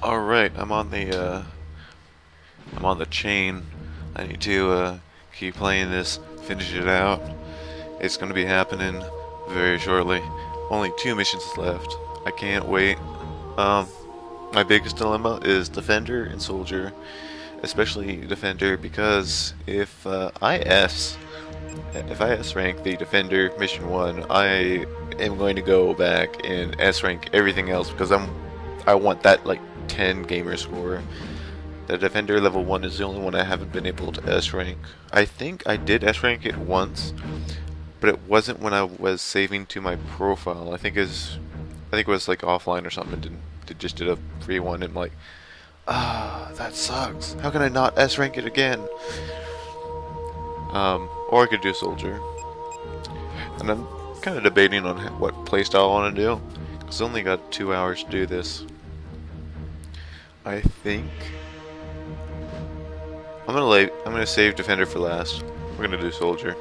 Alright, I'm on the chain. I need to keep playing this, finish it out. It's gonna be happening very shortly. Only 2 missions left. I can't wait. Um, my biggest dilemma is Defender and Soldier, especially Defender because if I S rank the Defender mission 1, I am going to go back and S rank everything else because I want that like 10 gamer score. The Defender level 1 is the only one I haven't been able to S rank. I think I did S rank it once, but it wasn't when I was saving to my profile. I think it was like offline or something. Just did a free one and I'm like, that sucks. How can I not S rank it again? Or I could do Soldier. And I'm kind of debating on what playstyle I want to do, because I only got 2 hours to do this. I think I'm gonna save Defender for last. We're gonna do Soldier.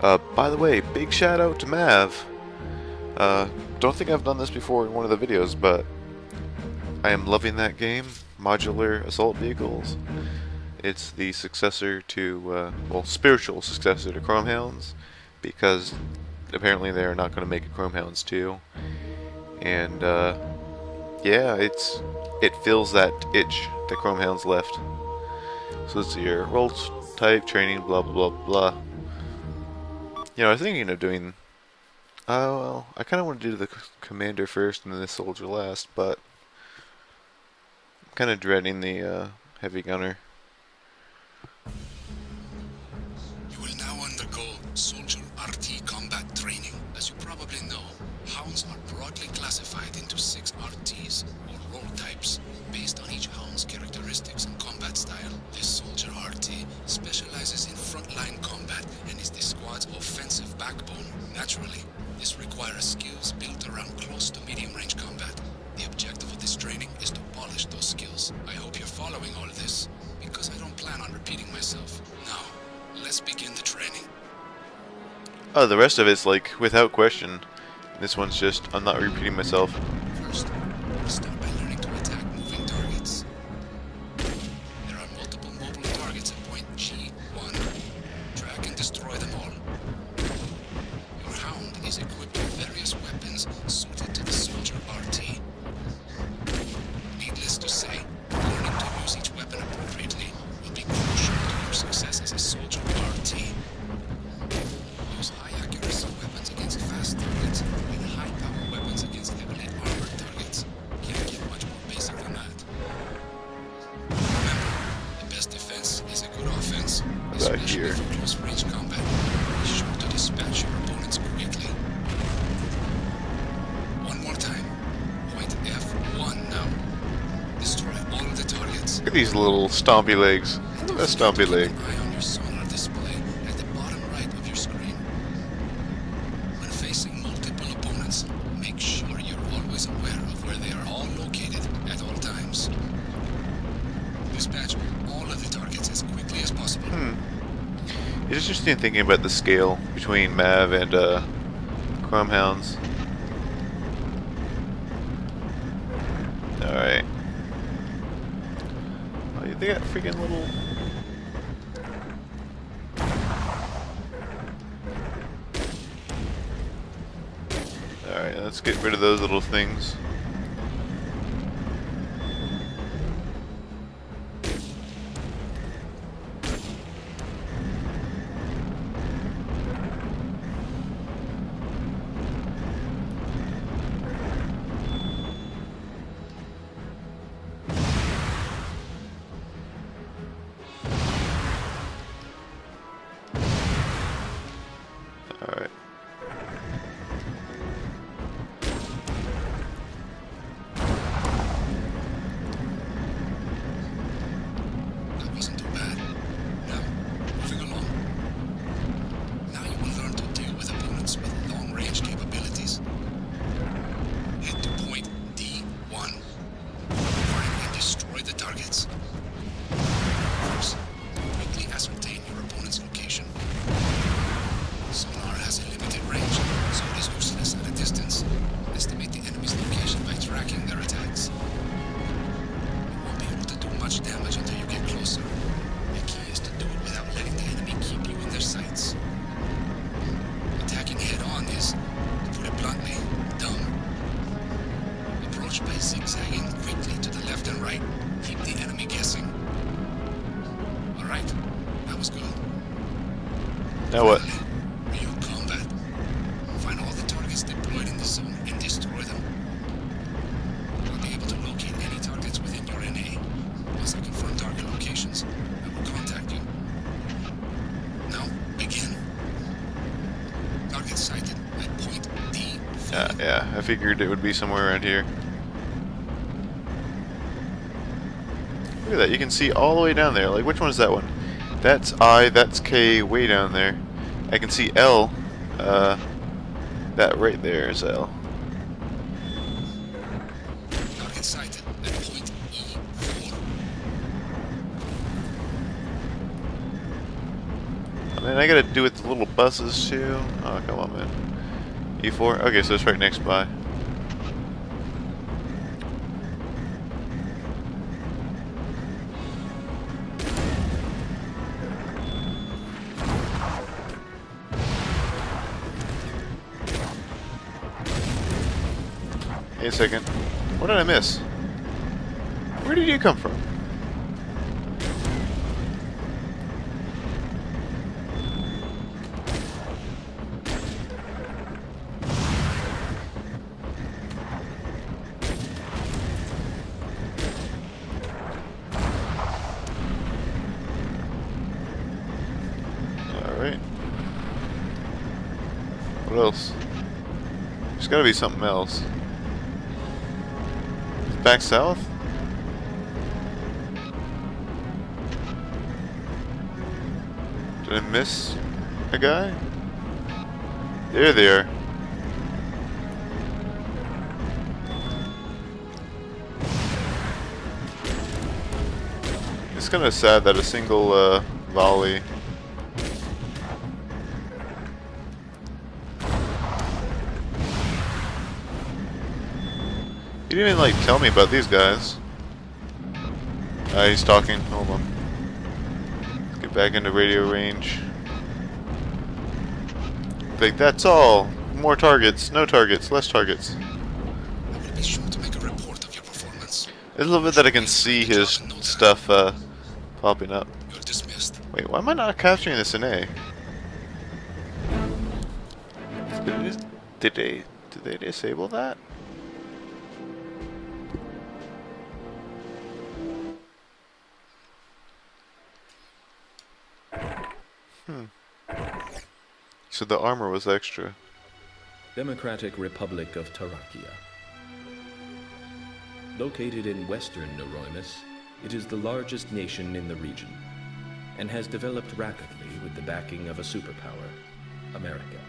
By the way, big shout out to M.A.V. Don't think I've done this before in one of the videos, but I am loving that game. Modular assault vehicles. It's the successor to, spiritual successor to Chromehounds, because apparently they're not going to make a Chromehounds 2. And, yeah, it fills that itch that Chromehounds left. So let's see here. Role type, training, blah, blah, blah, blah. You know, I was thinking of doing... well, I kind of want to do the commander first and then the soldier last, but I'm kind of dreading the, heavy gunner. You will now undergo Soldier RT combat training. As you probably know, Hounds are broadly classified into 6 RTs, or role types, based on each Hound's characteristics and combat style. This Soldier RT specializes in frontline combat and is the squad's offensive backbone. Naturally, this requires skills built around close to medium range combat. The objective of this training is to polish those skills. I hope you're following all this, because I don't plan on repeating myself. Now, let's begin the training. Oh, the rest of it's like without question. This one's just, I'm not repeating myself. First, we'll start by learning to attack moving targets. There are multiple mobile targets at point G1. Track and destroy them all. Your Hound is equipped with various weapons suited to the Soldier RT. Needless to say, learning to use each weapon appropriately will be crucial to your success as a Soldier RT. Use high-accuracy weapons against fast targets and high-power weapons against heavily armored targets. Can't get much more basic than that. Remember, the best defense is a good offense, especially for close-range combat. Be sure to dispatch your opponents quickly. One more time. Point F1 now. Destroy all the targets. Look at these little stompy legs. Look at that stompy leg. Keep an eye on your sonar display at the bottom right of your screen. When facing multiple opponents, make sure you're always aware of where they are all located at all times. Dispatch all of the targets as quickly as possible. It's interesting thinking about the scale between M.A.V and Chromehounds. Alright. Oh, they got freaking little... Alright, let's get rid of those little things. Alright. approach by zigzagging quickly to the left and right. Keep the enemy guessing. Alright, that was good. Now what? Real combat. Find all the targets deployed in the zone and destroy them. I'll be able to locate any targets within your NA. Once I confirm target locations, I will contact you. Now, begin. Target sighted at point D. Yeah, I figured it would be somewhere around here. Look at that, you can see all the way down there. Like, which one is that one? That's I, that's K, way down there. I can see L. That right there is L. Target sighted at point E4. I mean, I gotta do with the little buses too. Oh, come on, man. E4? Okay, so it's right next by. Wait a second. What did I miss? Where did you come from? Alright. What else? There's gotta be something else. Back south? Did I miss a guy? There they are. It's kind of sad that a single volley. He didn't even like tell me about these guys. He's talking. Hold on. Let's get back into radio range. Like, that's all. More targets. No targets. Less targets. I will be sure to make a report of your performance. It's a little bit that I can see his stuff popping up. You're dismissed. Wait, why am I not capturing this in A? Did they disable that? So the armor was extra. Democratic Republic of Tarkia. Located in western Neuroimus, it is the largest nation in the region, and has developed rapidly with the backing of a superpower, America.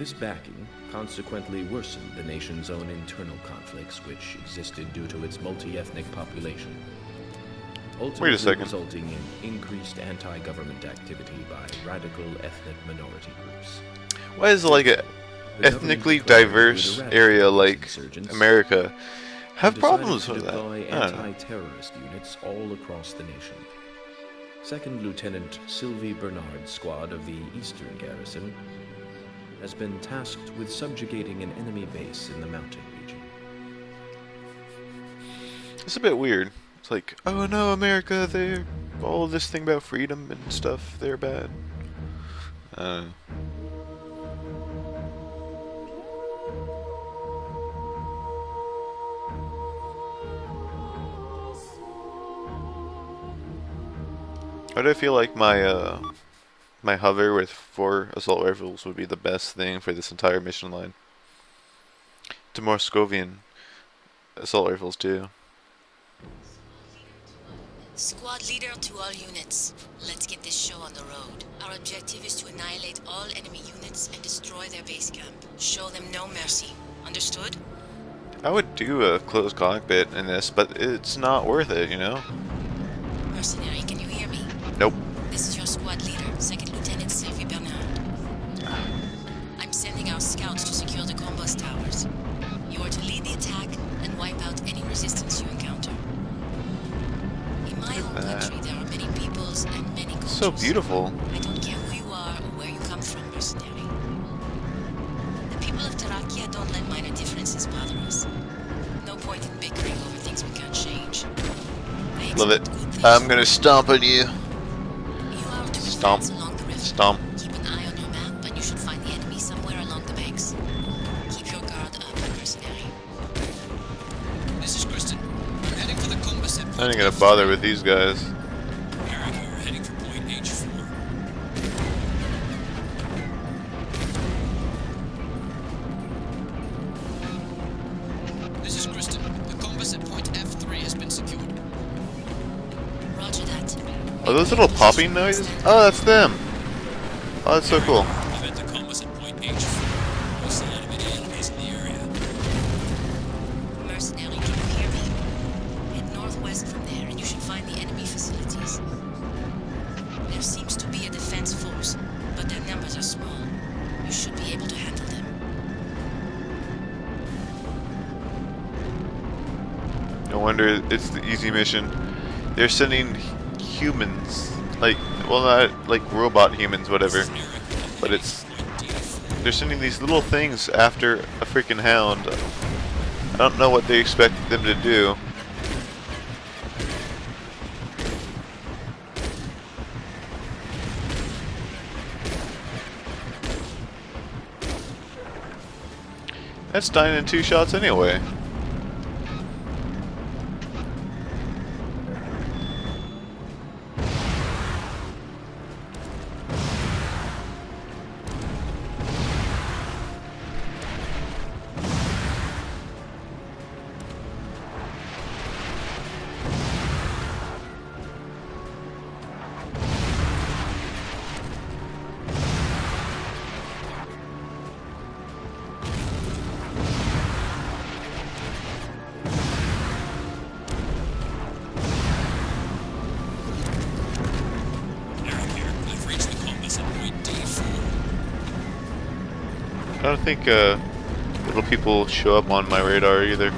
This backing consequently worsened the nation's own internal conflicts which existed due to its multi-ethnic population. Wait a second. Resulting in increased anti-government activity by radical ethnic minority groups. Why is like a ethnically diverse area like America have problems with that? Deploy I don't know. anti-terrorist units all across the nation. Second Lieutenant Sylvie Bernard's squad of the Eastern Garrison has been tasked with subjugating an enemy base in the mountain region. It's a bit weird. It's like, oh no, America, they're all this thing about freedom and stuff, they're bad. I don't know. Why do I feel like my my hover with 4 assault rifles would be the best thing for this entire mission line? To more Scovian assault rifles too. Squad leader to all units. Let's get this show on the road. Our objective is to annihilate all enemy units and destroy their base camp. Show them no mercy. Understood? I would do a closed cockpit in this, but it's not worth it, you know? Mercenary, can you hear me? Nope. This is your squad leader, Second Lieutenant Sylvie Bernard. I'm sending our scouts to secure the combust towers. You are to lead the attack and wipe out any resistance you encounter. In my home country, there are many peoples and many cultures. So beautiful. I don't care who you are or where you come from, mercenary. The people of Tarkia don't let minor differences bother us. No point point in bickering over things we can't change. I Love it. expect good things. I'm gonna stomp on you. You are to Stomp. advance along the river. Stomp. Keep an eye on your map, and you should find the enemy somewhere along the banks. Keep your guard up, mercenary. This is Kristen. We're heading for the composite point. I ain't gonna bother with these guys. Erica, we're heading for point H4. This is Kristen. The composite point F3 has been secured. Roger that. Are those little popping noises? Oh, that's them. Oh, that's so cool. I'm at the composite point H4. No sign of any enemies in the area. Mercenary, can you hear me? Head northwest from there, and you should find the enemy facilities. There seems to be a defense force, but their numbers are small. You should be able to handle them. No wonder it's the easy mission. They're sending humans, like, well, not like robot humans, whatever, but they're sending these little things after a freaking hound. I don't know what they expect them to do. That's dying in 2 shots anyway. Eric here. I've reached the composite point D4. I don't think little people show up on my radar either.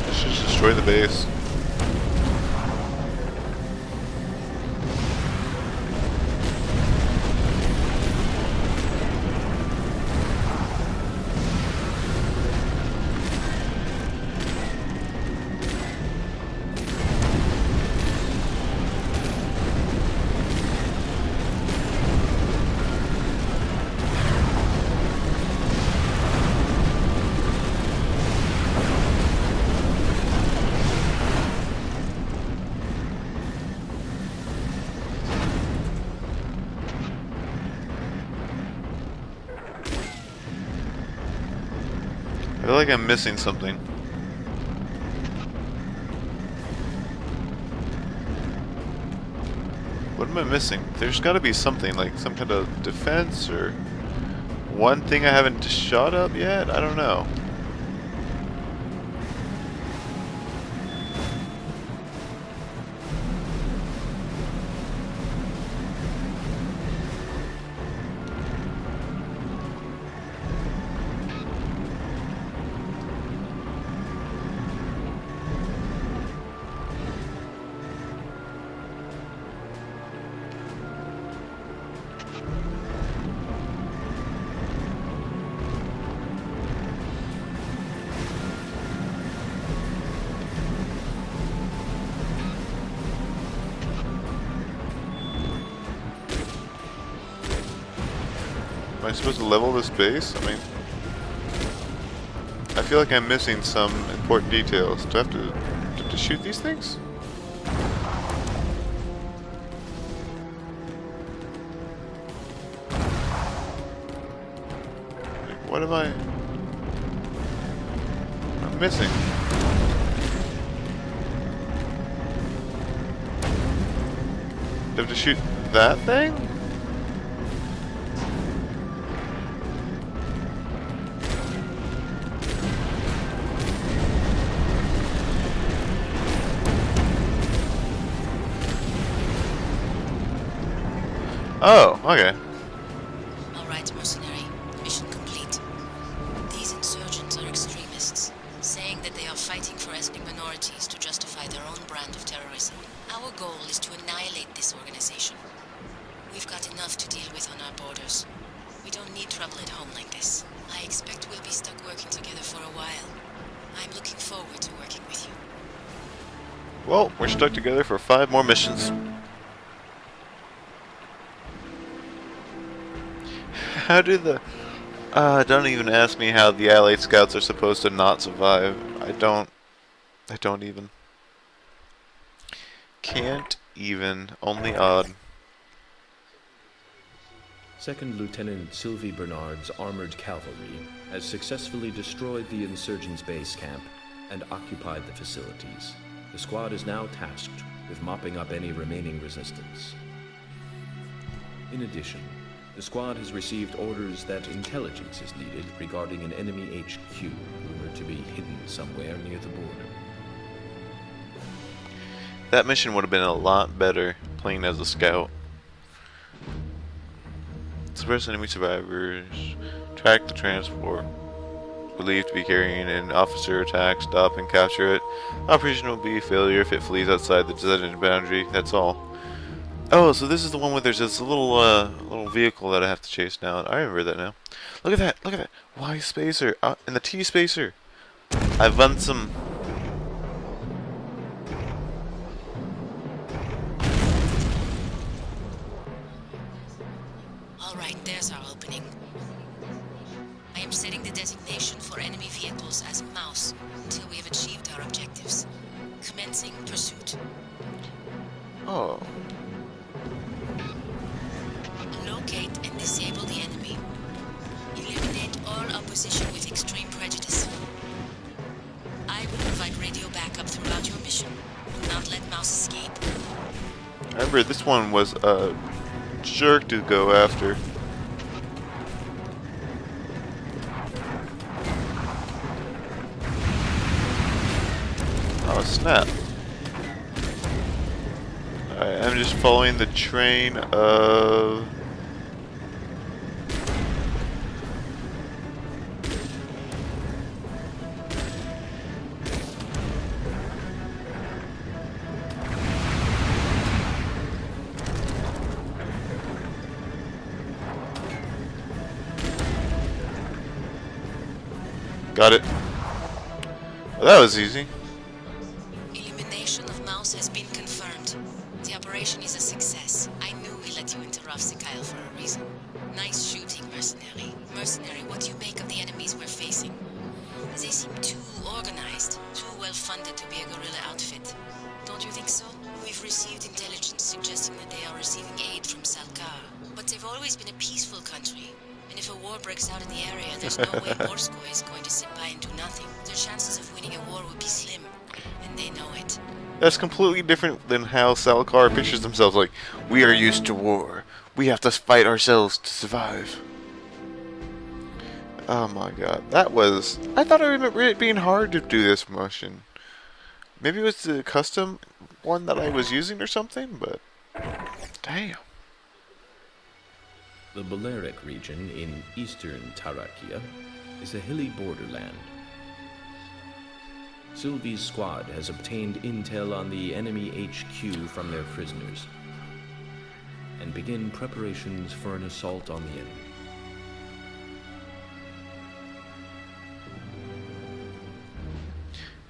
Let's just destroy the base. I feel like I'm missing something. What am I missing? There's gotta be something, like some kind of defense or one thing I haven't shot up yet? I don't know. Am I supposed to level this base? I mean, I feel like I'm missing some important details. Do I have to shoot these things? Like, what am I'm missing? Do I have to shoot that thing? Oh, okay. Alright, mercenary. Mission complete. These insurgents are extremists, saying that they are fighting for ethnic minorities to justify their own brand of terrorism. Our goal is to annihilate this organization. We've got enough to deal with on our borders. We don't need trouble at home like this. I expect we'll be stuck working together for a while. I'm looking forward to working with you. Well, we're stuck together for 5 more missions. How do the... don't even ask me how the Allied scouts are supposed to not survive. I don't even. Can't even. Only odd. Second Lieutenant Sylvie Bernard's armored cavalry has successfully destroyed the insurgents' base camp and occupied the facilities. The squad is now tasked with mopping up any remaining resistance. In addition, the squad has received orders that intelligence is needed regarding an enemy HQ rumored to be hidden somewhere near the border. That mission would have been a lot better playing as a scout. Suppress enemy survivors. Track the transport. Believed to be carrying an officer attack. Stop and capture it. Operation will be a failure if it flees outside the designated boundary. That's all. Oh, so this is the one where there's this little vehicle that I have to chase down. I remember that now. Look at that! Look at that! Y spacer and the T spacer. I want some. Alright, there's our opening. I am setting the designation for enemy vehicles as mouse until we have achieved our objectives. Commencing pursuit. Oh. Locate and disable the enemy. Eliminate all opposition with extreme prejudice. I will provide radio backup throughout your mission. Do not let mouse escape. I remember this one was a jerk to go after. Oh snap. Alright, I'm just following the train of... Got it. Well, that was easy. Elimination of mouse has been confirmed. The operation is a success. I knew we let you into Ravsikyle for a reason. Nice shooting, mercenary. Mercenary, what do you make of the enemies we're facing? They seem too organized, too well funded to be a guerrilla outfit. Don't you think so? We've received intelligence suggesting that they are receiving aid from Salkar. But they've always been a peaceful country. And if a war breaks out in the area, there's no way Moscow is going to sit by and do nothing. Their chances of winning a war would be slim. And they know it. That's completely different than how Salkar pictures themselves, like, we are used to war. We have to fight ourselves to survive. Oh my god. That was... I thought I remember it being hard to do this mission. Maybe it was the custom one that I was using or something, but... Damn. The Balearic region in eastern Tarkia is a hilly borderland. Sylvie's squad has obtained intel on the enemy HQ from their prisoners and begin preparations for an assault on the enemy.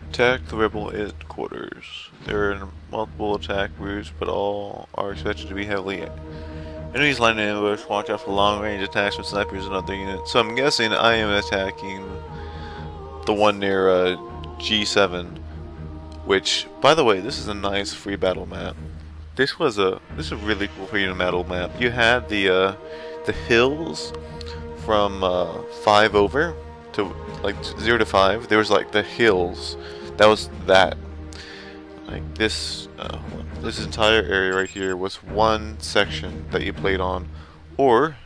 Attack the rebel headquarters. There are multiple attack routes, but all are expected to be heavily... Enemies lying in ambush. Watch out for long-range attacks from snipers and other units. So I'm guessing I am attacking the one near G7, which, by the way, this is a nice free battle map. This is a really cool free battle map. You had the hills from 5 over to like 0 to 5. There was like the hills. That was that. Like this entire area right here was one section that you played on, or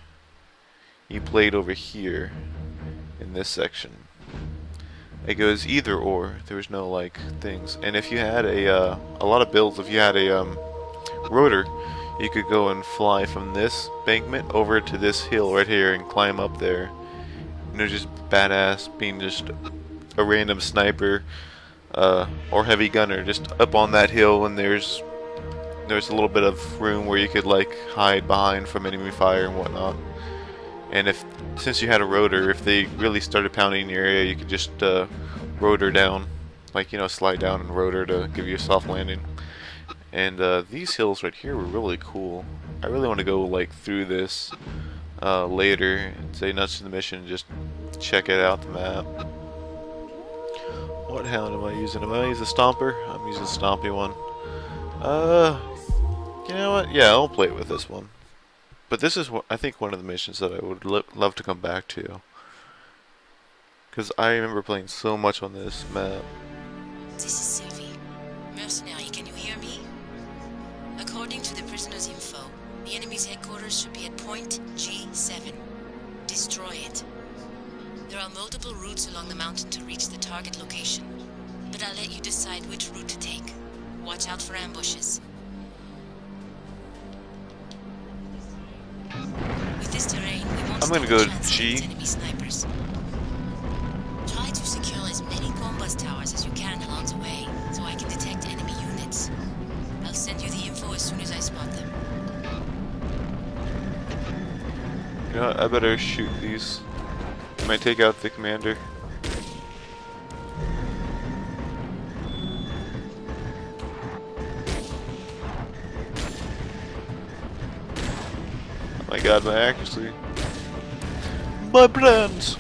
you played over here in this section. It goes either or. There was no like things. And if you had a lot of builds, if you had a rotor, you could go and fly from this embankment over to this hill right here and climb up there. You know, just badass, being just a random sniper or heavy gunner just up on that hill, and there's a little bit of room where you could like hide behind from enemy fire and whatnot. And since you had a rotor, if they really started pounding in your area, you could just rotor down, like, you know, slide down and rotor to give you a soft landing. And these hills right here were really cool. I really want to go like through this later and say nuts to the mission and just check it out, the map. What hound am I using? Am I using the Stomper? I'm using the Stompy one. You know what? Yeah, I'll play it with this one. But this is, I think, one of the missions that I would love to come back to. Because I remember playing so much on this map. This is Sylvie. Mercenary, can you hear me? According to the prisoner's info, the enemy's headquarters should be at point G7. Destroy it. There are multiple routes along the mountain to reach the target location, but I'll let you decide which route to take. Watch out for ambushes. With this terrain, we won't I'm gonna stand go a chance G. against enemy snipers. Try to secure as many combus towers as you can along the way, so I can detect enemy units. I'll send you the info as soon as I spot them. You know what? I better shoot these. I might take out the commander. Oh my god, my accuracy. My plans!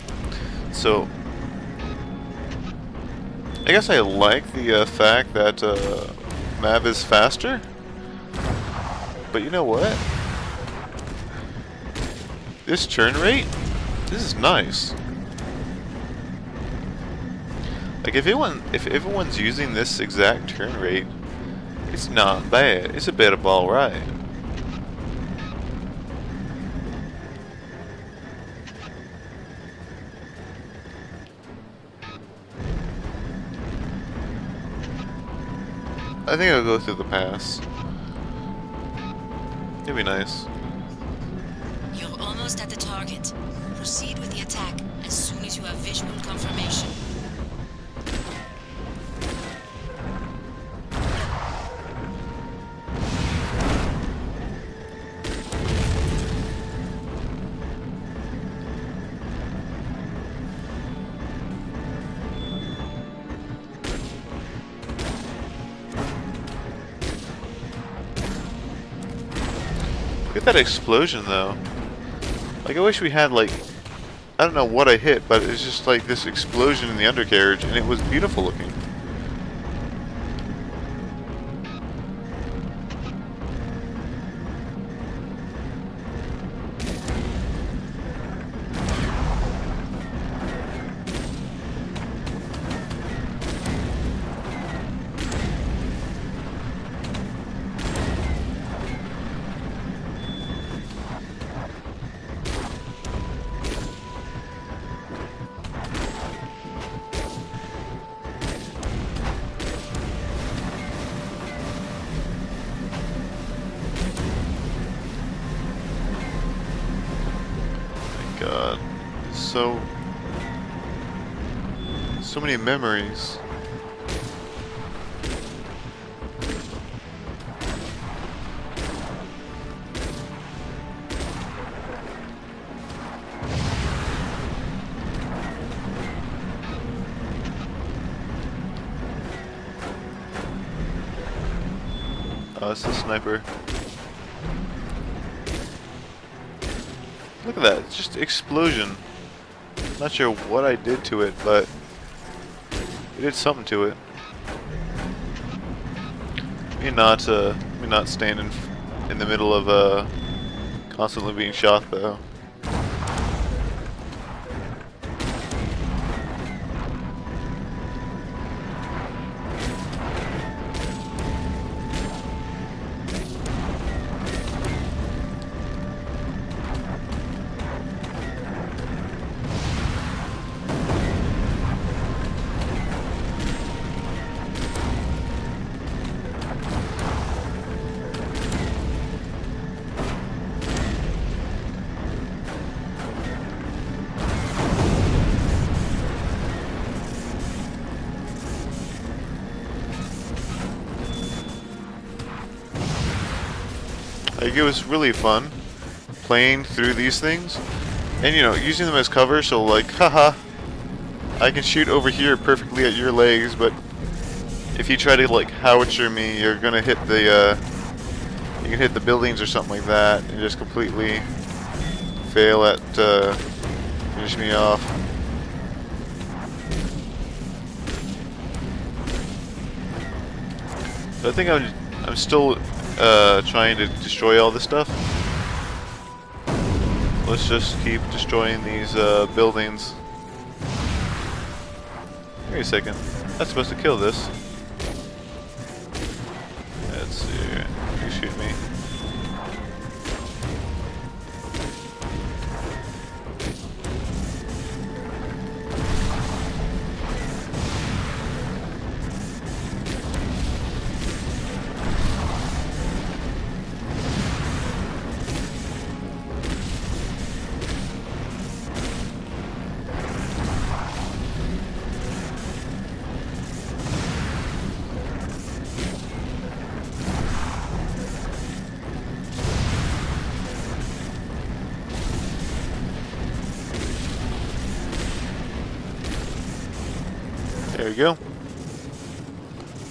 So, I guess I like the fact that M.A.V is faster. But you know what? This turn rate? This is nice. Like if everyone's using this exact turn rate, it's not bad. It's a bit of alright. I think I'll go through the pass. It'd be nice. You're almost at the target. Proceed with the attack as soon as you have visual confirmation. Look at that explosion though. Like I wish we had like, I don't know what I hit, but it's just like this explosion in the undercarriage and it was beautiful looking. God, so many memories. Oh, it's a sniper. Look at that, it's just explosion. Not sure what I did to it, but it did something to it. Me not standing in the middle of constantly being shot though. it was really fun playing through these things, and you know, using them as cover. So like, haha, I can shoot over here perfectly at your legs, but if you try to like howitzer me, you're gonna hit the you can hit the buildings or something like that, and just completely fail at finish me off. So I think I'm still trying to destroy all this stuff. Let's just keep destroying these buildings. Wait a second. That's supposed to kill this. Let's see. You shoot me. There we go.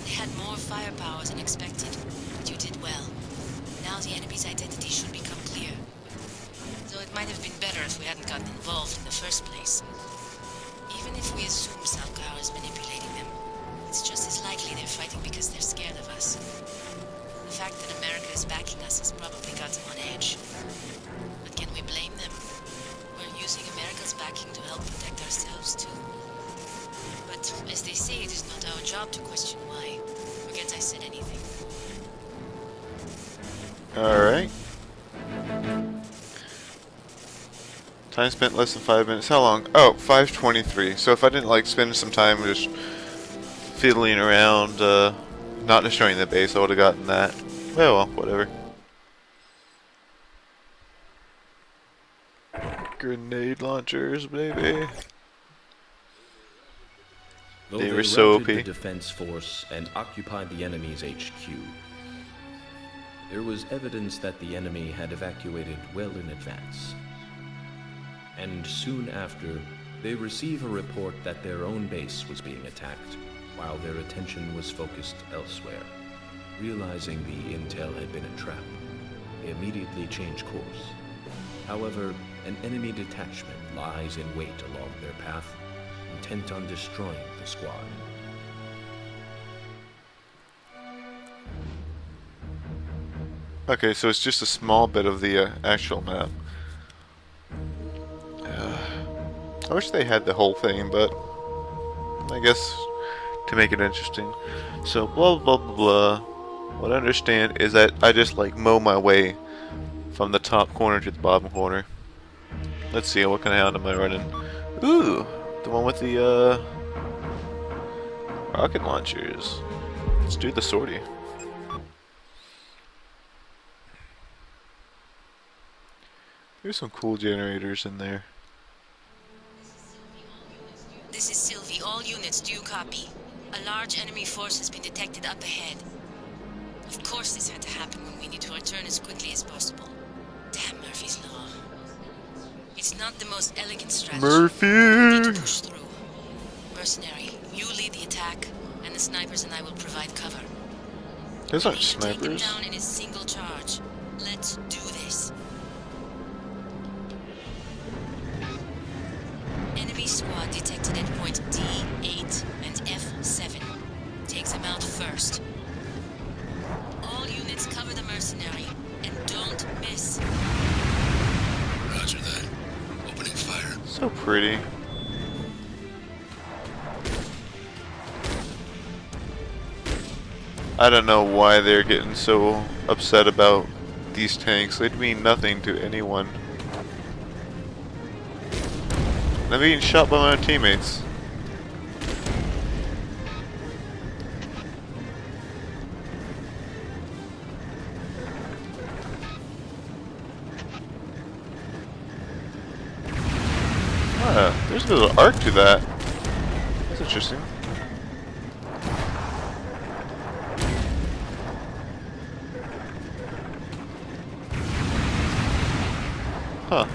They had more firepower than expected, but you did well. Now the enemy's identity should become clear. Though it might have been better if we hadn't gotten involved in the first place. Even if we assume Salkar is manipulating them, it's just as likely they're fighting because they're scared of us. The fact that America is backing us has probably got them on edge. But can we blame them? We're using America's backing to help protect ourselves too. But as they say, it is not our job to question why. Forget I said anything. Alright. Time spent less than 5 minutes. How long? Oh, 5:23. So if I didn't like spend some time just fiddling around, not destroying the base, I would have gotten that. Well, whatever. Grenade launchers, baby. Though They they were so routed the OP. defense force and occupied the enemy's HQ, there was evidence that the enemy had evacuated well in advance. And soon after, they receive a report that their own base was being attacked, while their attention was focused elsewhere. Realizing the intel had been a trap, they immediately change course. However, an enemy detachment lies in wait along their path, intent on destroying the squad. Okay, so it's just a small bit of the actual map. I wish they had the whole thing, but I guess to make it interesting. So blah blah blah blah. What I understand is that I just like mow my way from the top corner to the bottom corner. Let's see, what kind of hound am I running? Ooh, the one with the rocket launchers. Let's do the sortie. There's some cool generators in there. This is Sylvie. All units, do you copy? A large enemy force has been detected up ahead. Of course this had to happen when we need to return as quickly as possible. Damn Murphy's Law. It's not the most elegant strategy. Murphy! We need to push through. Mercenary, you lead the attack, and the snipers and I will provide cover. Those We aren't need to take them snipers. down in a single charge. Let's do this. Enemy squad detected at point D8 and F7. Take them out first. All units cover the mercenary, and don't miss. Roger that. Opening fire. So pretty. I don't know why they're getting so upset about these tanks. They'd mean nothing to anyone. I'm being shot by my own teammates. Ah, there's a bit of arc to that. That's interesting. Huh.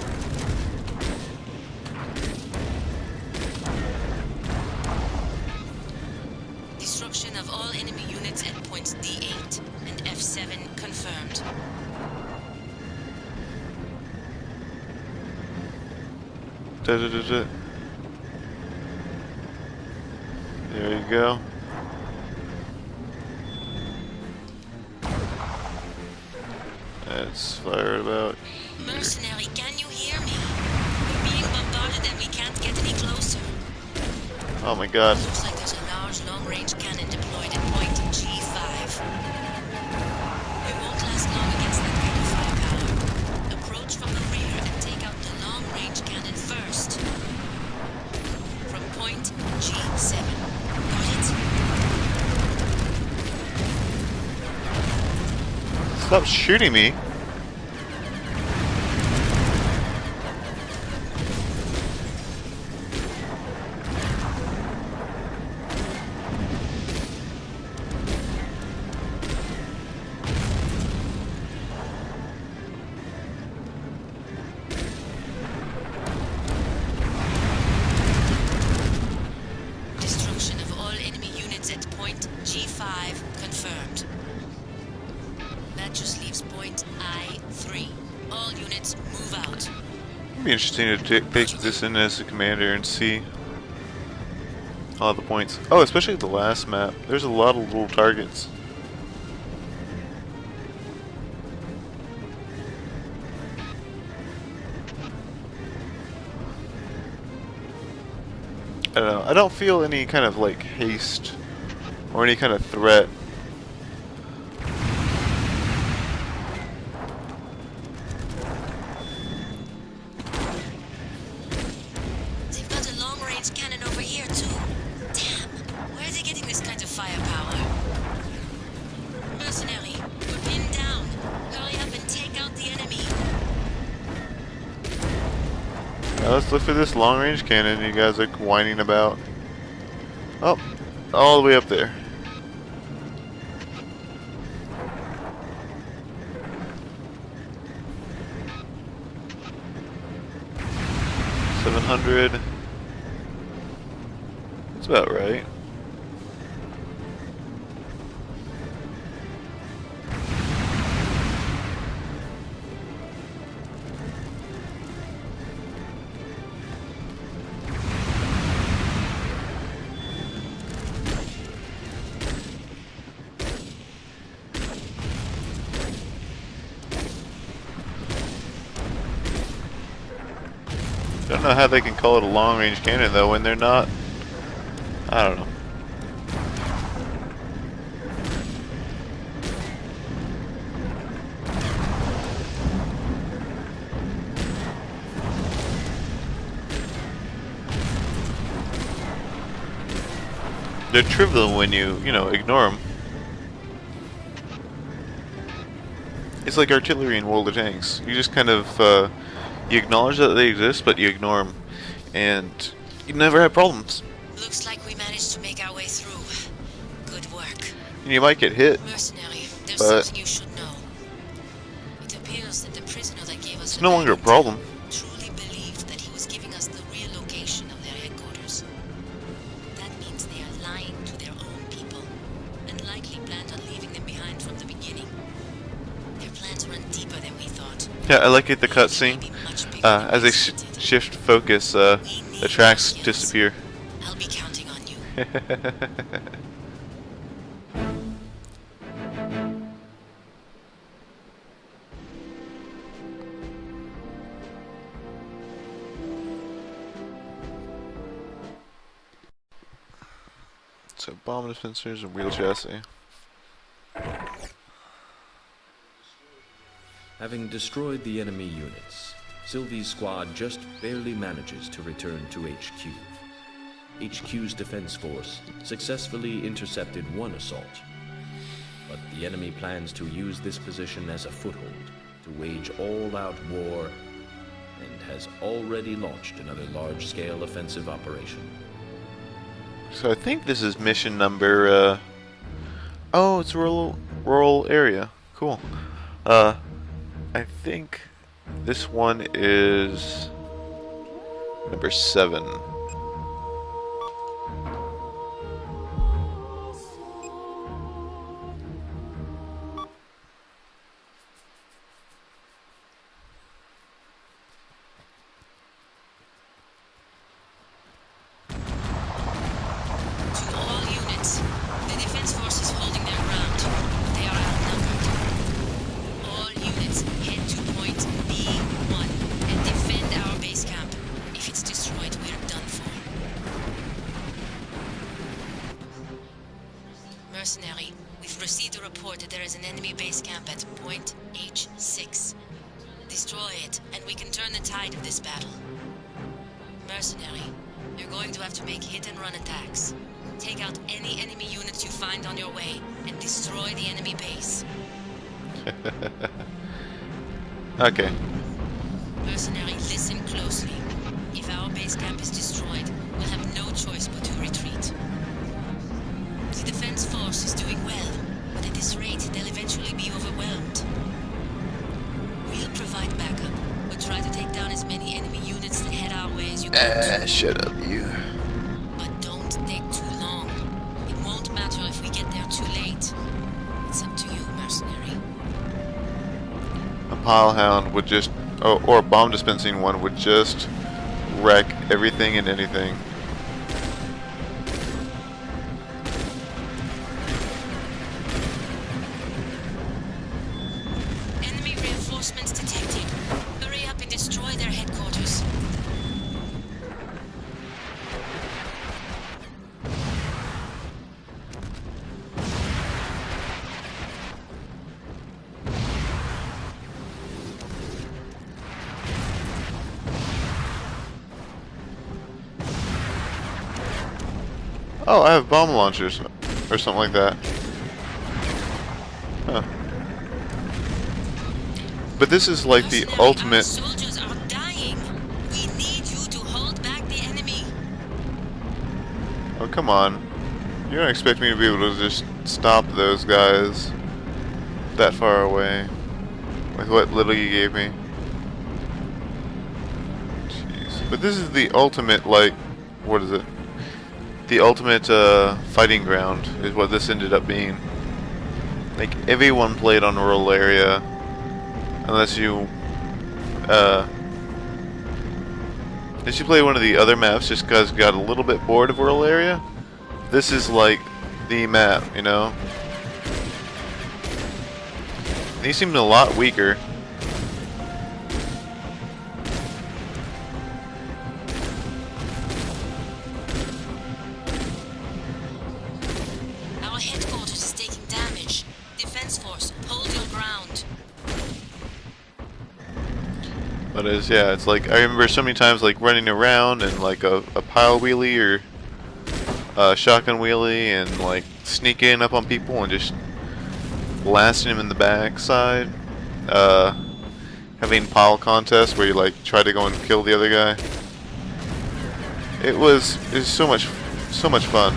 Destruction of all enemy units at points D8 and F7 confirmed. Da, da, da, da. There you go. Let's fire it about here. Mercenary, can you hear me? We're being bombarded and we can't get any closer. Oh my god. Looks like there's a large long-range cannon deployed at point G5. We won't last long against that kind of firepower. Approach from the rear and take out the long-range cannon first. From point G7. Got it? Stop shooting me. Destruction of all enemy units at point G5 confirmed. That just leaves point I3. All units move out. It'd be interesting to take this in as a commander and see all the points. Oh, especially the last map. There's a lot of little targets. I don't know. I don't feel any kind of like haste or any kind of threat. They've got a long-range cannon over here too. Damn, where are they getting this kind of firepower? Mercenary, we're pinned down. Hurry up and take out the enemy. Now let's look for this long-range cannon you guys are whining about. Oh, all the way up there. $700. That's about right. I don't know how they can call it a long-range cannon though when they're not. I don't know. They're trivial when you ignore them. It's like artillery in World of Tanks. You just kind of you acknowledge that they exist, but you ignore them, and you never have problems. Looks like we managed to make our way through. Good work. And you might get hit, Mercenary, there's but something you should know. It appears that the prisoner that gave us it's the no longer a baggage problem. truly believed that he was giving us the real location of their headquarters. That means they are lying to their own people, and likely planned on leaving them behind from the beginning. Their plans run deeper than we thought. Yeah, I like it. The cutscene. As they shift focus, the tracks disappear. I'll be counting on you. So bomb dispensers and wheel chassis. Having destroyed the enemy units, Sylvie's squad just barely manages to return to HQ. HQ's defense force successfully intercepted one assault, but the enemy plans to use this position as a foothold to wage all-out war and has already launched another large-scale offensive operation. So I think this is mission number. Oh, it's rural area. Cool. I think This one is number 7. To all units, the defense force is holding their ground. They are outnumbered. All units, head to point B1 and defend our base camp. If it's destroyed, we're done for. Mercenary, we've received a report that there is an enemy base camp at point H6. Destroy it, and we can turn the tide of this battle. Mercenary, you're going to have to make hit-and-run attacks. Take out any enemy units you find on your way, and destroy the enemy base. Okay. Mercenary, listen closely. If our base camp is destroyed, we'll have no choice but to retreat. The defense force is doing well, but at this rate, they'll eventually be overwhelmed. We'll provide backup, but try to take down as many enemy units that head our way as you can. Shut up, you. But don't take too long. It won't matter if we get there too late. It's up to you, mercenary. A pile hound would just, or a bomb dispensing one would just wreck everything and anything. Enemy reinforcements detected. Hurry up and destroy their headquarters. Oh, I have bomb launchers, or something like that. Huh. But this is like the Mercenary, our ultimate. soldiers are dying. We need you to hold back the enemy. Oh, come on. You don't expect me to be able to just stop those guys that far away with what little you gave me. Jeez. But this is the ultimate, like, what is it? The ultimate fighting ground is what this ended up being. Like, everyone played on rural area, unless you play one of the other maps just because you got a little bit bored of rural area. This is like the map, you know? These seem a lot weaker. Our headquarters is taking damage. Defense force, hold your ground. But it's like, I remember so many times like running around and like a pile wheelie or a shotgun wheelie and like sneaking up on people and just blasting them in the backside. Having pile contests where you like try to go and kill the other guy. It was so much fun.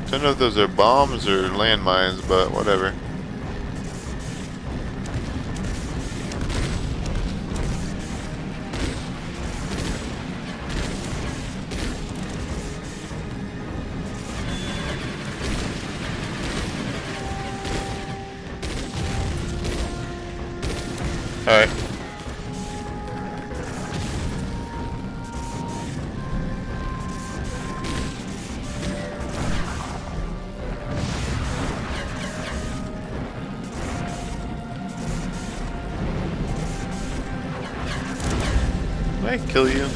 I don't know if those are bombs or landmines, but whatever. Alright. I kill you?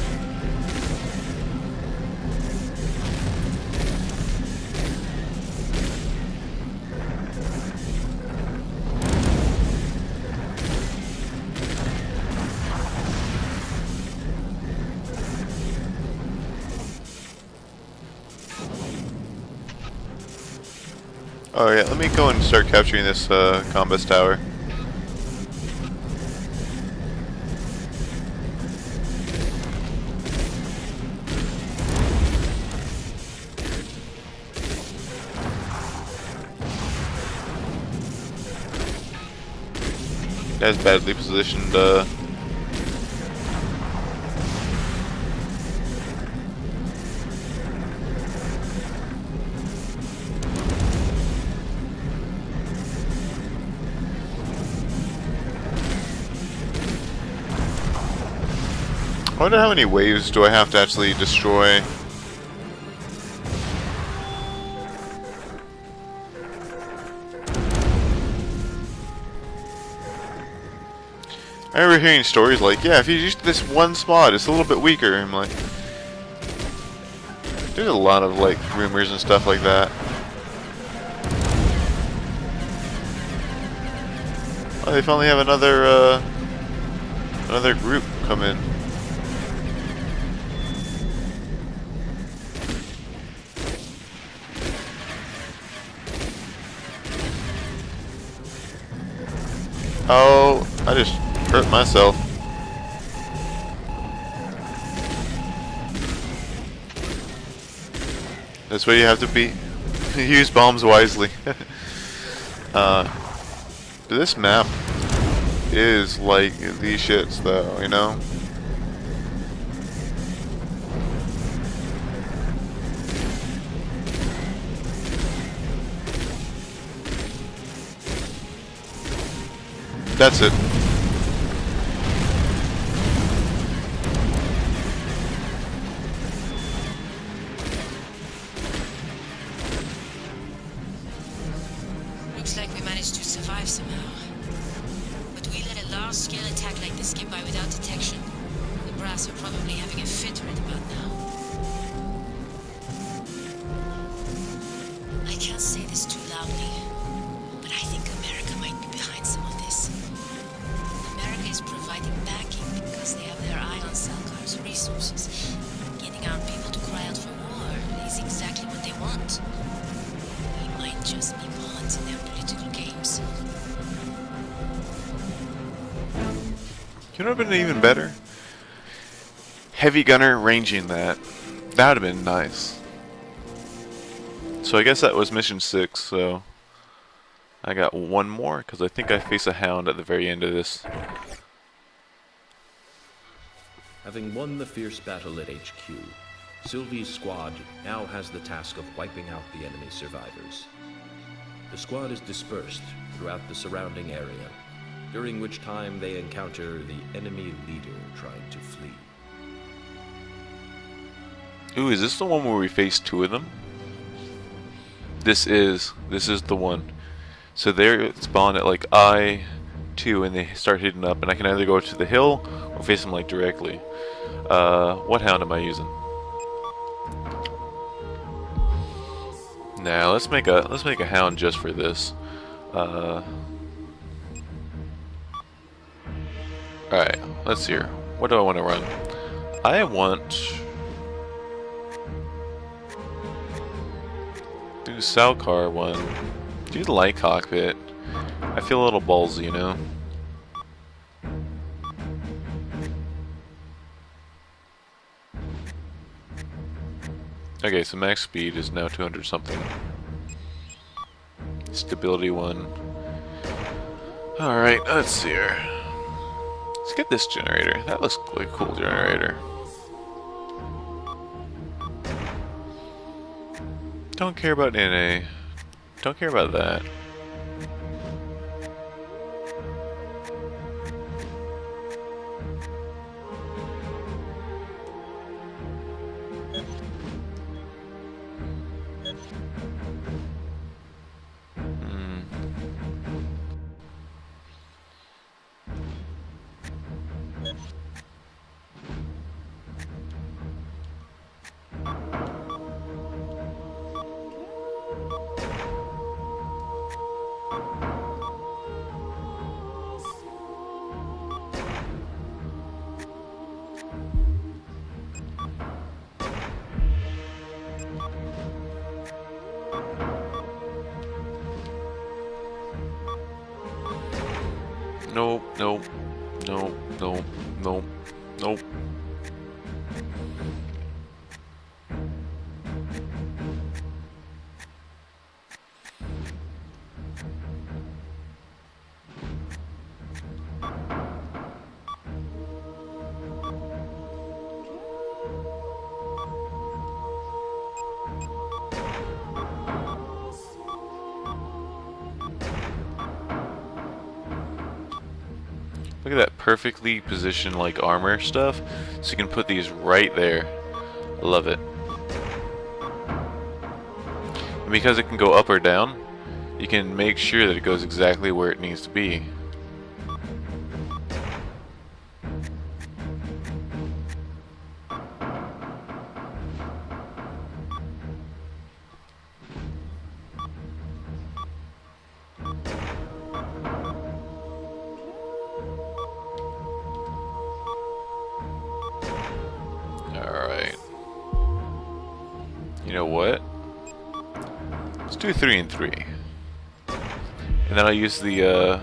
Oh yeah, let me go and start capturing this combat tower. Guy's badly positioned. I wonder how many waves do I have to actually destroy? I remember hearing stories like, yeah, if you use this one spot, it's a little bit weaker. I'm like, there's a lot of like rumors and stuff like that. Oh, they finally have another group come in. Oh, I just hurt myself. That's why you have to be. Use bombs wisely. This map is like these shits though, you know? That's it. Looks like we managed to survive somehow. But we let a large-scale attack like this get by without detection. The brass are probably having a fit right about now. I can't say this too loudly, but I think America might be behind some of this. America is providing backing because they have their eye on Salkar's resources. Getting our people to cry out for war is exactly what they want. We might just be pawns in their political games. You know what would have been even better? Heavy gunner ranging that. That would have been nice. So I guess that was mission 6, so I got one more, because I think I face a hound at the very end of this. Having won the fierce battle at HQ, Sylvie's squad now has the task of wiping out the enemy survivors. The squad is dispersed throughout the surrounding area, during which time they encounter the enemy leader trying to flee. Ooh, is this the one where we face 2 of them? This is the one. So they're spawned at like I-2 and they start hitting up, and I can either go to the hill or face them like directly. What hound am I using? Now let's make a hound just for this. Alright, let's see here. What do I want to run? I want do Salkar one. Do the light cockpit. I feel a little ballsy, you know. Okay, so max speed is now 200 something. Stability 1. Alright, let's see here. Let's get this generator. That looks like a cool generator. Don't care about NA. Don't care about that. Nope, nope, nope, nope, nope, nope. Look at that perfectly positioned like armor stuff. So you can put these right there. I love it. And because it can go up or down, you can make sure that it goes exactly where it needs to be. Alright. You know what? Let's do 3 and 3. And then I'll use the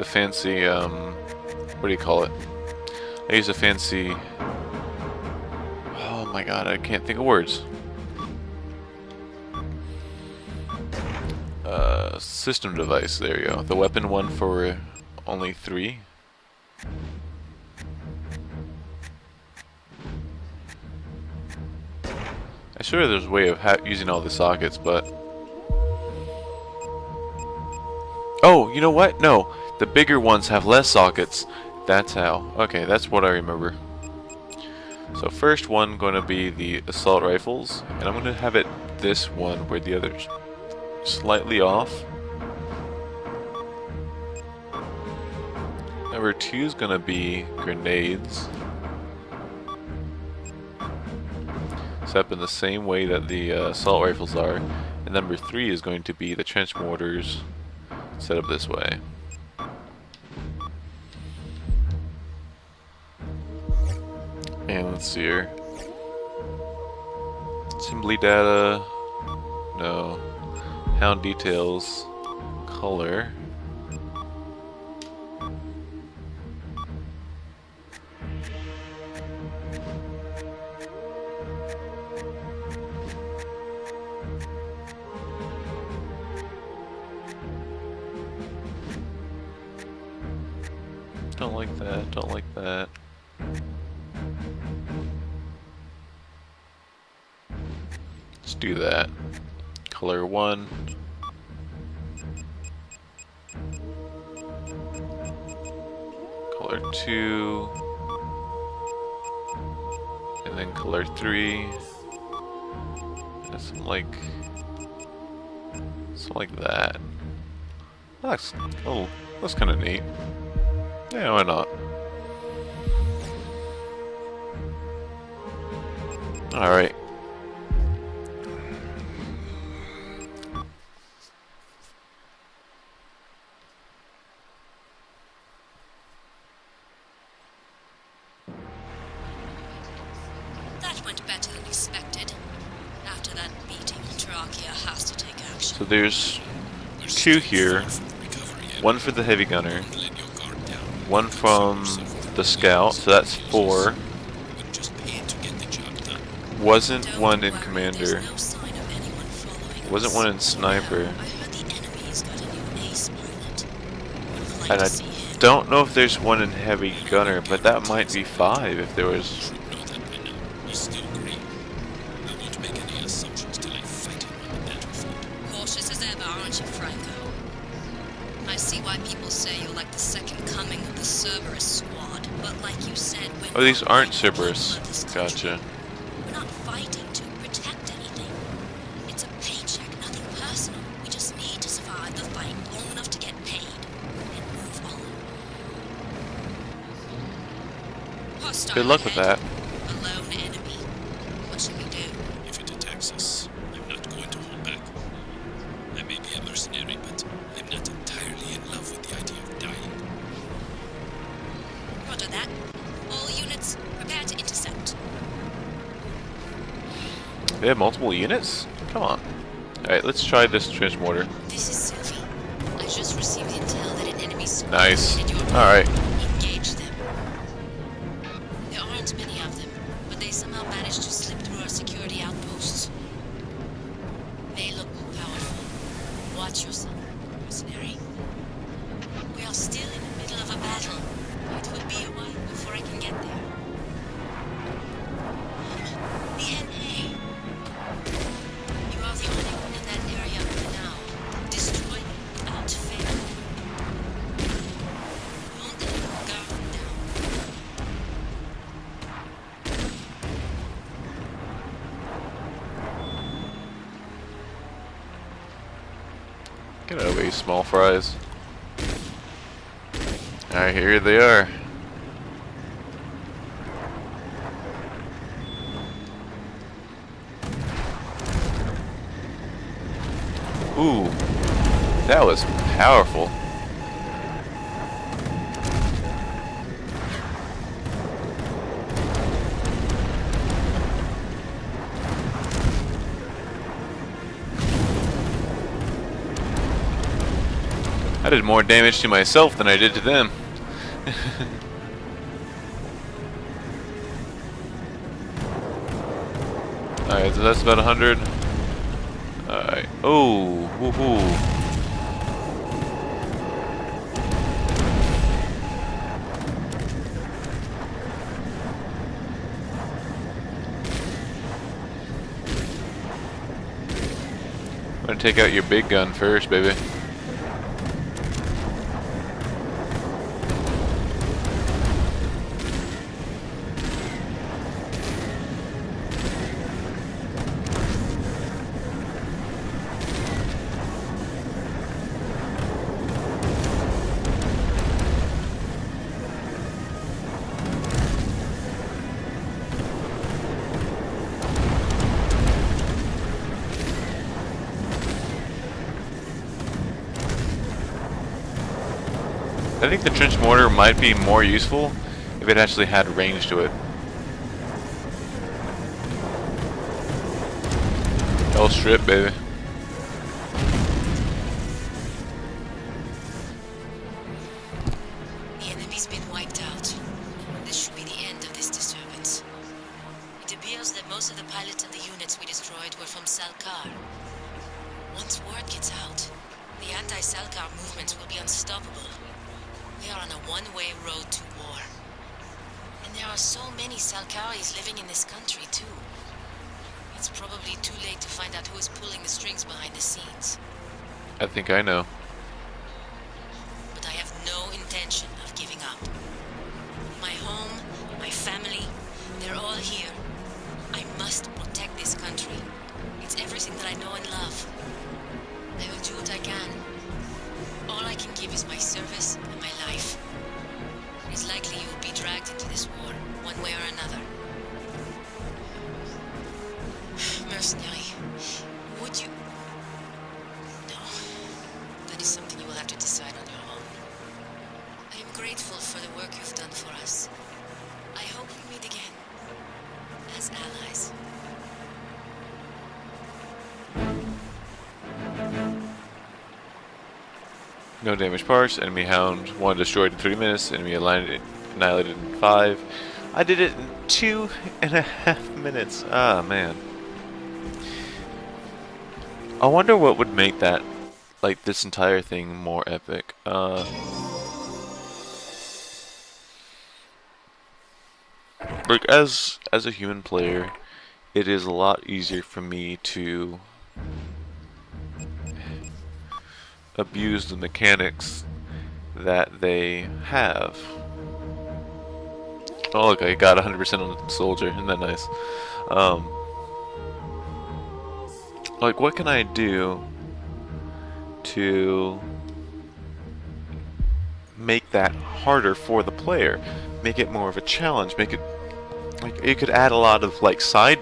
fancy, what do you call it? I use a fancy, oh my god, I can't think of words. System device, there you go. The weapon one for only 3. I swear there's a way of using all the sockets, but... Oh, you know what? No, the bigger ones have less sockets. That's how. Okay, that's what I remember. So first one going to be the assault rifles, and I'm going to have it this one where the other's slightly off. Number 2 is going to be grenades. Set up in the same way that the assault rifles are. And number 3 is going to be the trench mortars set up this way. And let's see here. Assembly data. No. Hound details. Color. Don't like that, don't like that. Let's do that. Color 1. Color 2. And then color 3. And something like that. That's kind of neat. Yeah, why not? Alright. That went better than expected. After that beating, Tarkia has to take action. So there's 2 here. One for the heavy gunner. One from the scout, so that's 4. Wasn't one in commander. Wasn't one in sniper. And I don't know if there's one in heavy gunner, but that might be 5 if there was. Cautious as ever, aren't you, Franco? I see why people say you're like the second coming of the Cerberus squad, but like you said, Oh, these aren't Cerberus. Gotcha. We're not fighting to protect anything. It's a paycheck, nothing personal. We just need to survive the fight long enough to get paid and move on. Hostile Good luck with ahead. that. A lone enemy. What should we do? If it attacks us, I'm not going to hold back. I may be a mercenary, but I'm not entirely in love with the idea of dying. Roger that. All units, prepare to intercept. They have multiple units? Come on. Alright, let's try this trench mortar. This is Sylvie. I just received intel that an enemy squad Nice. is in your Alright. Engage them. There aren't many of them, but they somehow managed to slip through our security outposts. They look powerful. Watch yourself, mercenary. We are still in the middle of a battle. It will be a while before I can get there. The NA. You are the only one in that area for now. Destroy them without fail. Don't Get out of the way, small fries. Alright, here they are. Ooh, that was powerful. I did more damage to myself than I did to them. Alright, so that's about 100. Alright. Oh, woohoo. I'm gonna take out your big gun first, baby. I think the trench mortar might be more useful if it actually had range to it. L strip, baby. The enemy's been wiped out. This should be the end of this disturbance. It appears that most of the pilots of the units we destroyed were from Salkar. Once word gets out, the anti-Salkar movements will be unstoppable. We are on a one-way road to war. And there are so many Salkaris living in this country, too. It's probably too late to find out who is pulling the strings behind the scenes. I think I know. But I have no intention of giving up. My home, my family, they're all here. I must protect this country. It's everything that I know and love. I will do what I can. All I can give is my service and my life. It's likely you will be dragged into this war, one way or another. Mercenary, would you... No. That is something you will have to decide on your own. I am grateful for the work you've done for us. I hope we meet again. As allies. No damage parts. Enemy hound 1 destroyed in 3 minutes. Enemy annihilated in 5. I did it in 2.5 minutes. Ah, man. I wonder what would make that, like, this entire thing more epic. Like, as a human player, it is a lot easier for me to abuse the mechanics that they have. Oh look, I got 100% on the soldier, isn't that nice? Like, what can I do to make that harder for the player? Make it more of a challenge, make it, like, you could add a lot of, like, side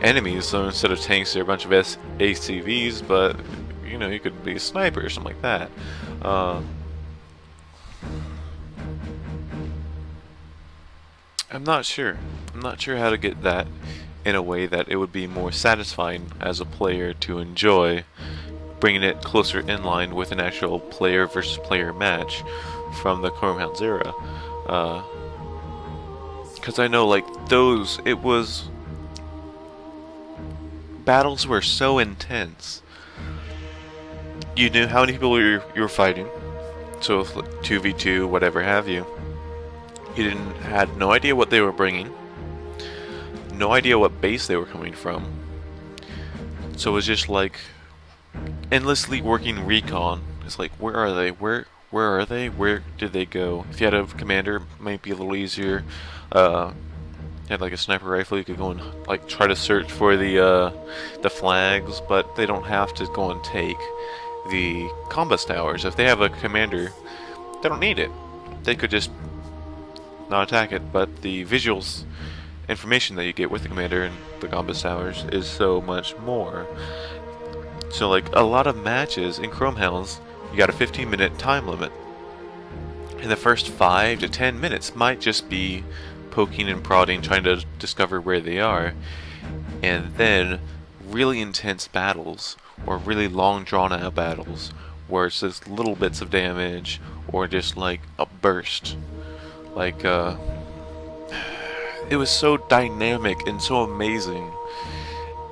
enemies, so instead of tanks there are a bunch of ACVs, but you know, you could be a sniper or something like that. I'm not sure. I'm not sure how to get that in a way that it would be more satisfying as a player to enjoy, bringing it closer in line with an actual player versus player match from the Chromehounds era. Because I know, like, those, it was... battles were so intense. You knew how many people you were fighting, so if 2v2, whatever have you. You had no idea what they were bringing, no idea what base they were coming from. So it was just like endlessly working recon. It's like, where are they? Where are they? Where did they go? If you had a commander, it might be a little easier. You had like a sniper rifle, you could go and like try to search for the flags, but they don't have to go and take. the combust towers. If they have a commander, they don't need it. They could just not attack it, but the visuals information that you get with the commander and the combust towers is so much more. So like a lot of matches in Chromehounds, you got a 15-minute time limit. And the first 5 to 10 minutes might just be poking and prodding, trying to discover where they are. And then really intense battles, or really long drawn out battles, where it's just little bits of damage, or just like a burst. Like, it was so dynamic and so amazing.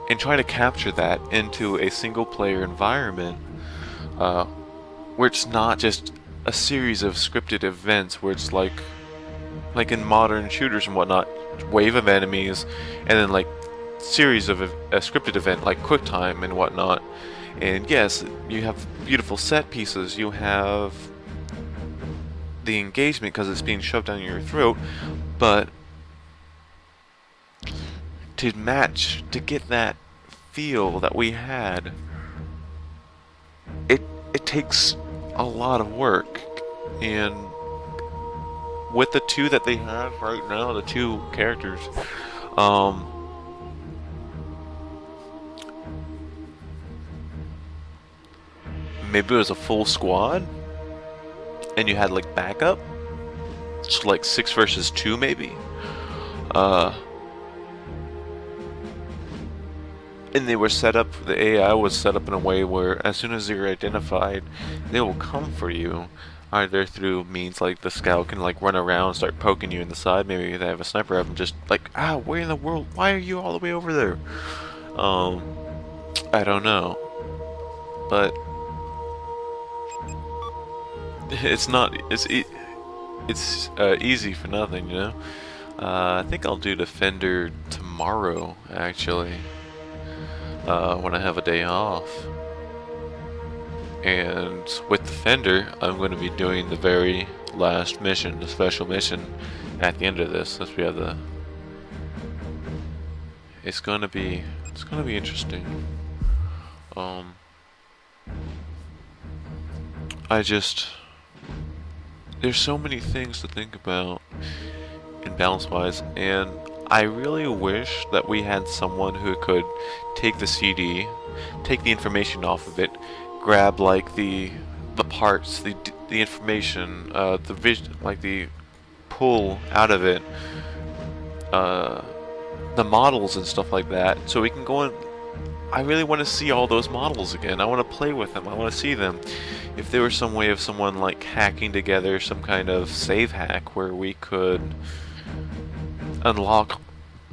And trying to capture that into a single player environment, where it's not just a series of scripted events, where it's like in modern shooters and whatnot, wave of enemies, and then like series of a scripted event like QuickTime and whatnot. And yes, you have beautiful set pieces, you have the engagement because it's being shoved down your throat, but to get that feel that we had, it takes a lot of work. And with the two that they have right now, the two characters, maybe it was a full squad and you had like backup, so like 6 versus 2 maybe, and they were set up, the AI was set up in a way where as soon as you're identified, they will come for you, either through means like the scout can like run around and start poking you in the side, maybe they have a sniper rifle, just like, where in the world, why are you all the way over there? I don't know, but it's easy for nothing, you know. I think I'll do Defender tomorrow, actually, when I have a day off. And with Defender, I'm going to be doing the very last mission, the special mission, at the end of this. Since we have the, it's gonna be interesting. There's so many things to think about in balance-wise, and I really wish that we had someone who could take the CD, take the information off of it, grab like the parts, the information, the vision, like the pull out of it, the models and stuff like that, so we can go in. I really want to see all those models again. I want to play with them. I want to see them. If there was some way of someone like hacking together some kind of save hack where we could unlock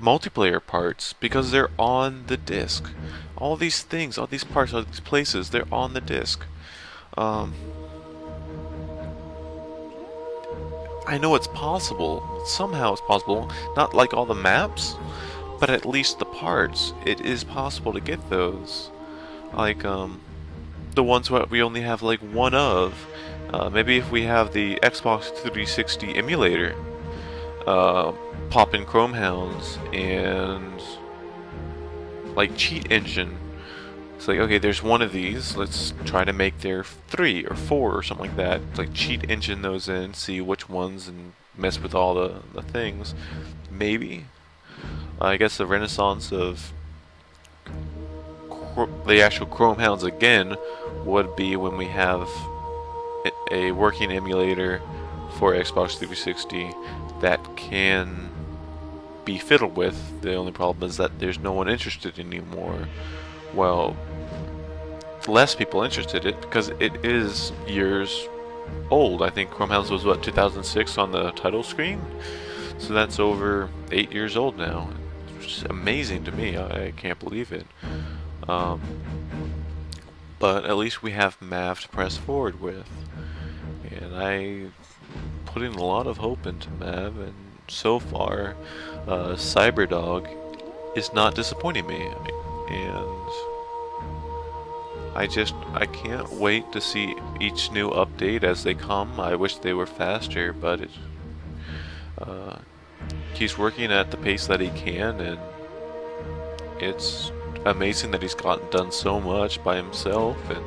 multiplayer parts, because they're on the disc. All these things, all these parts, all these places, they're on the disc. I know it's possible. Somehow it's possible. Not like all the maps, but at least the parts. It is possible to get those. Like, the ones that we only have like one of. Maybe if we have the Xbox 360 emulator, pop in Chromehounds and like cheat engine. It's like, okay, there's one of these, let's try to make there 3 or 4 or something like that. It's like cheat engine those in, see which ones, and mess with all the things. Maybe. I guess the renaissance of the actual Chromehounds again would be when we have a working emulator for Xbox 360 that can be fiddled with. The only problem is that there's no one interested anymore. Well, less people interested in it because it is years old. I think Chromehounds was, what, 2006 on the title screen? So that's over 8 years old now. It's amazing to me. I can't believe it. But at least we have M.A.V to press forward with. And I putting a lot of hope into M.A.V, and so far, Cyberdog is not disappointing me. And I can't wait to see each new update as they come. I wish they were faster, but he's working at the pace that he can, and it's amazing that he's gotten done so much by himself. And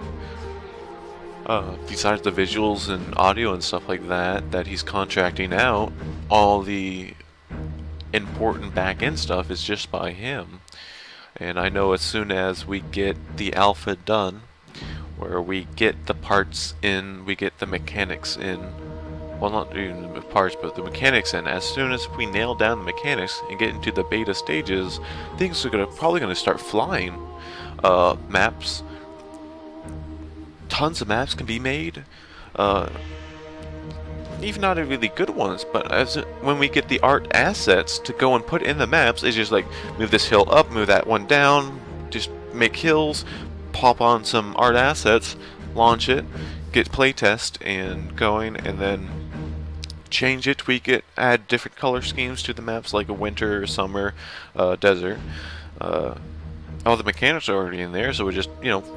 besides the visuals and audio and stuff like that, that he's contracting out, all the important back-end stuff is just by him. And I know as soon as we get the alpha done, where we get the parts in, we get the mechanics in, well, not even the parts, but the mechanics in, as soon as we nail down the mechanics and get into the beta stages, things are probably going to start flying. Maps, tons of maps can be made, even not really good ones, but when we get the art assets to go and put in the maps, it's just like, move this hill up, move that one down, just make hills, pop on some art assets, launch it, get playtest and going, and then change it, tweak it, add different color schemes to the maps, like a winter, summer, desert. All the mechanics are already in there, so we're just,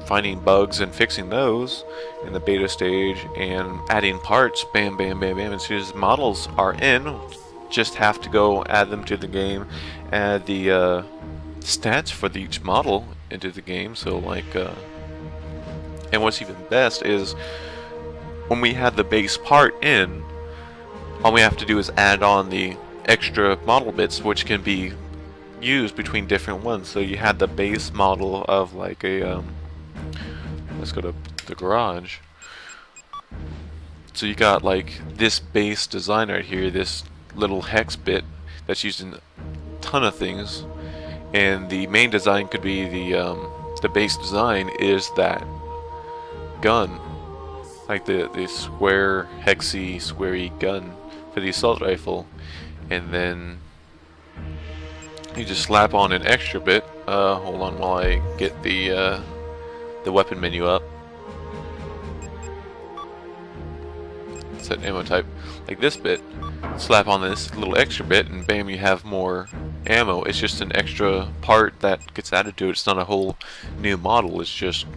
finding bugs and fixing those in the beta stage and adding parts, bam, bam, bam, bam. As soon as models are in, just have to go add them to the game, add the stats for each model into the game. So and what's even best is when we have the base part in, all we have to do is add on the extra model bits, which can be used between different ones. So you had the base model of like a let's go to the garage. So you got like this base design right here, this little hex bit that's used in a ton of things, and the main design could be the base design is that gun, like the square hexy squarey gun for the assault rifle, and then you just slap on an extra bit. Hold on while I get the weapon menu up. Set ammo type, like this bit. Slap on this little extra bit, and bam, you have more ammo. It's just an extra part that gets added to it. It's not a whole new model. It's just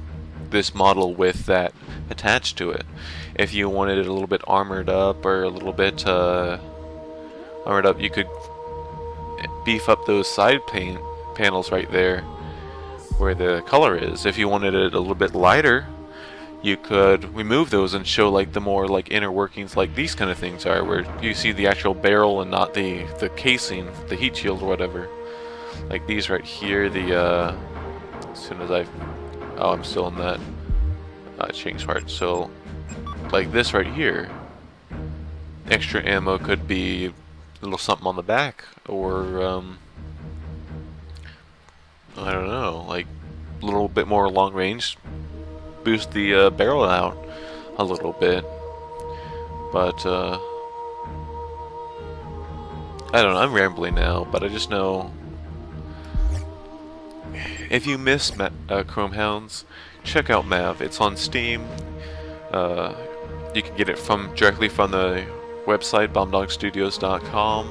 this model with that attached to it. If you wanted it a little bit armored up or a little bit armored up, you could beef up those side panels right there where the color is. If you wanted it a little bit lighter, you could remove those and show like the more like inner workings, like these kind of things are, where you see the actual barrel and not the casing, the heat shield or whatever. Like these right here, as soon as I'm still in that change part. So like this right here, extra ammo could be a little something on the back, or I don't know, like a little bit more long range, boost the barrel out a little bit. But I don't know, I'm rambling now, but I just know if you miss Chromehounds, check out M.A.V. It's on Steam. You can get it directly from the website bombdogstudios.com,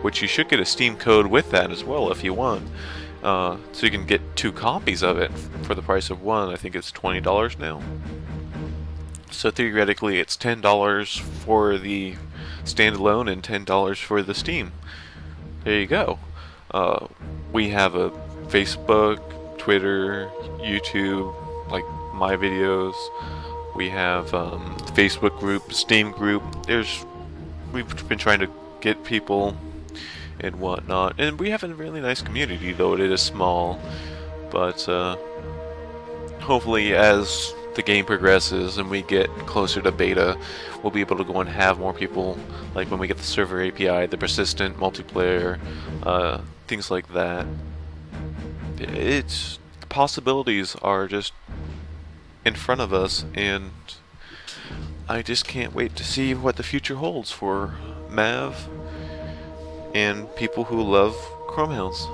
which you should get a Steam code with that as well if you want. So you can get 2 copies of it for the price of one. I think it's $20 now. So theoretically it's $10 for the standalone and $10 for the Steam. There you go. We have a Facebook, Twitter, YouTube, like my videos. We have Facebook group, Steam group. We've been trying to get people and whatnot, and we have a really nice community, though it is small. But hopefully, as the game progresses and we get closer to beta, we'll be able to go and have more people, like when we get the server API, the persistent multiplayer, things like that. The possibilities are just in front of us, and I just can't wait to see what the future holds for M.A.V. and people who love Chromehounds.